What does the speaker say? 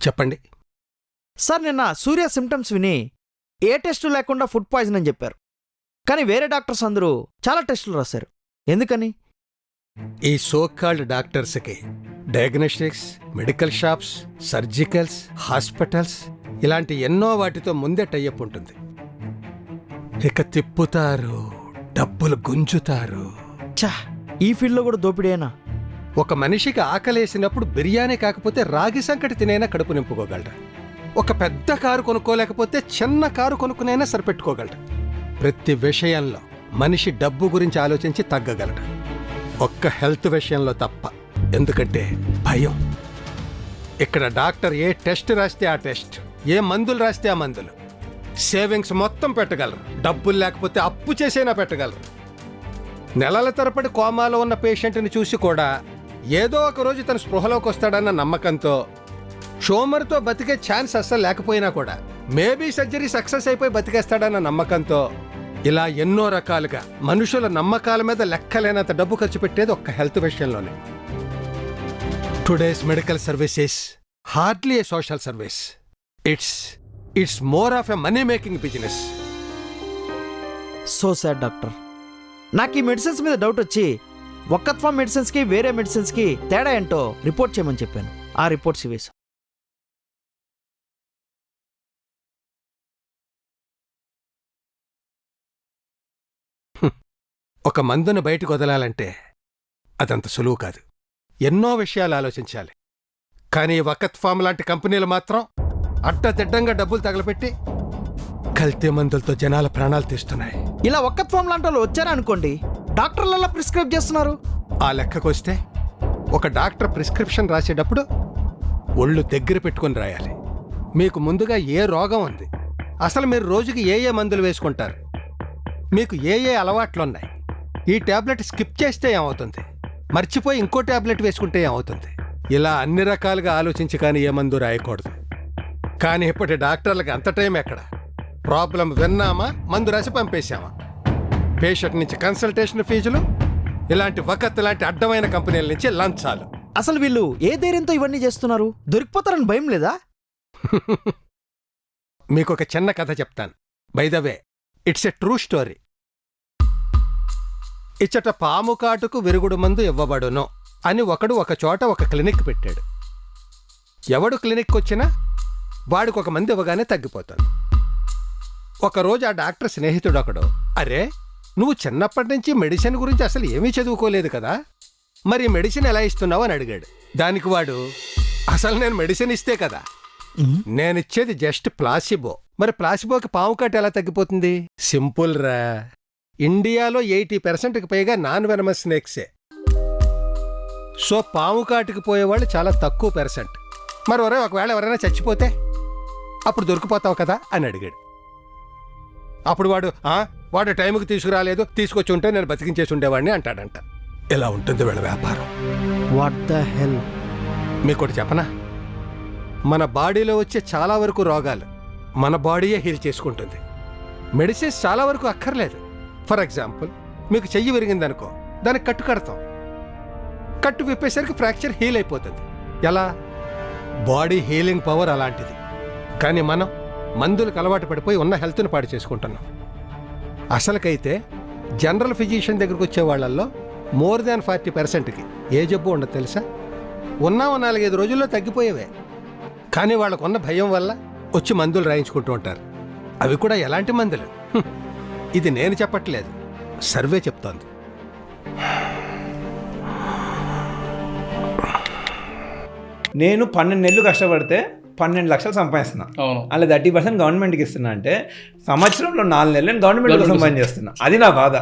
చెప్పండి. సార్ నిన్న సూర్య సిమ్టమ్స్ విని ఏ టెస్టు లేకుండా ఫుడ్ పాయిజన్ అని చెప్పారు. కానీ వేరే డాక్టర్స్ అందరూ చాలా టెస్టులు రాశారు. ఎందుకని? ఈ సోకాల్డ్ డాక్టర్స్కి diagnostics, medical shops, surgicals, hospitals ఇలాంటి ఎన్నో వాటితో ముందే టైఅప్ ఉంటుంది. ఇక తిప్పుతారు, డబ్బులు గుంజుతారు. ఛా, ఈ ఫీల్డ్లో కూడా దోపిడేనా? ఒక మనిషికి ఆకలేసినప్పుడు బిర్యానీ కాకపోతే రాగి సంకటి తినైనా కడుపు నింపుకోగలడు. ఒక పెద్ద కారు కొనుక్కోలేకపోతే చిన్న కారు కొనుక్కునైనా సరిపెట్టుకోగలడు. ప్రతి విషయంలో మనిషి డబ్బు గురించి ఆలోచించి తగ్గగలడు. ఒక్క హెల్త్ విషయంలో తప్ప. ఎందుకంటే భయం. ఇక్కడ డాక్టర్ ఏ టెస్ట్ రాస్తే ఆ టెస్ట్, ఏ మందులు రాస్తే ఆ మందులు, సేవింగ్స్ మొత్తం పెట్టగలరు. డబ్బులు లేకపోతే అప్పు చేసైనా పెట్టగలరు. నెలల తరబడి కోమాలో ఉన్న పేషెంట్ని చూసి కూడా ఏదో ఒక రోజు తన స్పృహలోకి వస్తాడన్న నమ్మకంతో, షోమర్తో బతికే ఛాన్స్ అస్సలు లేకపోయినా కూడా మేబీ సర్జరీ సక్సెస్ అయిపోయి బతికేస్తాడన్న నమ్మకంతో ఇలా ఎన్నో రకాలుగా మనుషుల నమ్మకాల మీద లెక్కలేనంత డబ్బు ఖర్చు పెట్టేది ఒక్క హెల్త్ విషయంలోనే. Today's medical services hardly A social service. It's more of a money making business. So sad doctor. నాకు ఈ మెడిసిన్స్ మీద డౌట్ వచ్చి ఒక్కత్వం మెడిసిన్స్కి వేరే మెడిసిన్స్కి తేడా ఏంటో రిపోర్ట్ చేయమని చెప్పాను. ఆ రిపోర్ట్స్ ఇవేశాం. ఒక మందును బయటకు వదలాలంటే అదంత సులువు కాదు. ఎన్నో విషయాలు ఆలోచించాలి. కానీ వకత్ ఫామ్ లాంటి కంపెనీలు మాత్రం అడ్డదిడ్డంగా డబ్బులు తగలపెట్టి కల్తీ మందులతో జనాల ప్రాణాలు తీస్తున్నాయి. ఇలా ఒక్కత్వం లాంటి వాళ్ళు వచ్చారా అనుకోండి, డాక్టర్లు ఎలా ప్రిస్క్రైబ్ చేస్తున్నారు? ఆ లెక్కకొస్తే ఒక డాక్టర్ ప్రిస్క్రిప్షన్ రాసేటప్పుడు ఒళ్ళు దగ్గర పెట్టుకుని రాయాలి. మీకు ముందుగా ఏ రోగం ఉంది, అసలు మీరు రోజుకి ఏ మందులు వేసుకుంటారు, మీకు ఏ అలవాట్లున్నాయి, ఈ ట్యాబ్లెట్ స్కిప్ చేస్తే ఏమవుతుంది, మర్చిపోయి ఇంకో ట్యాబ్లెట్ వేసుకుంటే ఏమవుతుంది, ఇలా అన్ని రకాలుగా ఆలోచించి కానీ ఏ మందు రాయకూడదు. కానీ ఇప్పటి డాక్టర్లకు అంత టైం ఎక్కడ? ప్రాబ్లం విన్నామా, మందు రాసి పంపేశామా. పేషెంట్ నుంచి కన్సల్టేషన్ ఫీజులు, ఇలాంటి వకత్ లాంటి అడ్డమైన కంపెనీల నుంచి లంచాలు. అసలు వీళ్ళు ఏ ధైర్యంతో ఇవన్నీ చేస్తున్నారు? దొరికిపోతారని భయం లేదా? మీకు ఒక చిన్న కథ చెప్తాను. By the way, it's a true story. ఇచ్చట పాము కాటుకు విరుగుడు మందు ఇవ్వబడును అని ఒకడు ఒక చోట ఒక క్లినిక్ పెట్టాడు. ఎవడు క్లినిక్ వచ్చినా వాడికి ఒక మందు ఇవ్వగానే తగ్గిపోతాడు. ఒకరోజు ఆ డాక్టర్ స్నేహితుడు ఒకడు, అరే నువ్వు చిన్నప్పటి నుంచి మెడిసిన్ గురించి అసలు ఏమీ చదువుకోలేదు కదా, మరి మెడిసిన్ ఎలా ఇస్తున్నావు అని అడిగాడు. దానికి వాడు, అసలు నేను మెడిసిన్ ఇస్తే కదా, నేనిచ్చేది జస్ట్ ప్లాసిబో. మరి ప్లాసిబోకి పాము కాటు ఎలా తగ్గిపోతుంది? సింపుల్ రా. ఇండియాలో 80%కి పైగా నాన్ వెనమస్ స్నేక్సే. సో పాము కాటుకి పోయేవాళ్ళు చాలా తక్కువ %. మరి ఒకవేళ ఎవరైనా చచ్చిపోతే అప్పుడు దొరికిపోతావు కదా అని అడిగాడు. అప్పుడు వాడు టైంకి తీసుకురాలేదు, తీసుకొచ్చి ఉంటే నేను బతికించేసి ఉండేవాడిని అంటాడంట. ఇలా ఉంటుంది వీళ్ళ వ్యాపారం. What the hell. మీకోటి చెప్పనా, మన బాడీలో వచ్చే చాలా వరకు రోగాలు మన బాడీయే హీల్ చేసుకుంటుంది. మెడిసిన్స్ చాలా వరకు అక్కర్లేదు. ఫర్ ఎగ్జాంపుల్, మీకు చెయ్యి విరిగిందనుకో, దానికి కట్టు కడతాం. కట్టు విప్పేసరికి ఫ్రాక్చర్ హీల్ అయిపోతుంది. ఎలా? బాడీ హీలింగ్ పవర్ అలాంటిది. కానీ మనం మందులకు అలవాటు పడిపోయి ఉన్న హెల్త్ని పాడు చేసుకుంటున్నాం. అసలుకైతే జనరల్ ఫిజిషియన్ దగ్గరకు వచ్చే వాళ్ళల్లో మోర్ దాన్ 40%కి ఏ జబ్బు ఉండదు తెలుసా? ఉన్న 4-5 రోజుల్లో తగ్గిపోయేవే. కానీ వాళ్ళకున్న భయం వల్ల వచ్చి మందులు రాయించుకుంటూ ఉంటారు. అవి కూడా ఎలాంటి మందులు? ఇది నేను చెప్పట్లేదు, సర్వే చెప్తోంది. నేను 12 నెలలు కష్టపడితే 12 లక్షలు సంపాదిస్తున్నా. అలా 30% గవర్నమెంట్కి ఇస్తున్నా అంటే సంవత్సరంలో 4 నెలలు నేను గవర్నమెంట్ కోసం సంపాదించేస్తున్నా. అది నా బాధ.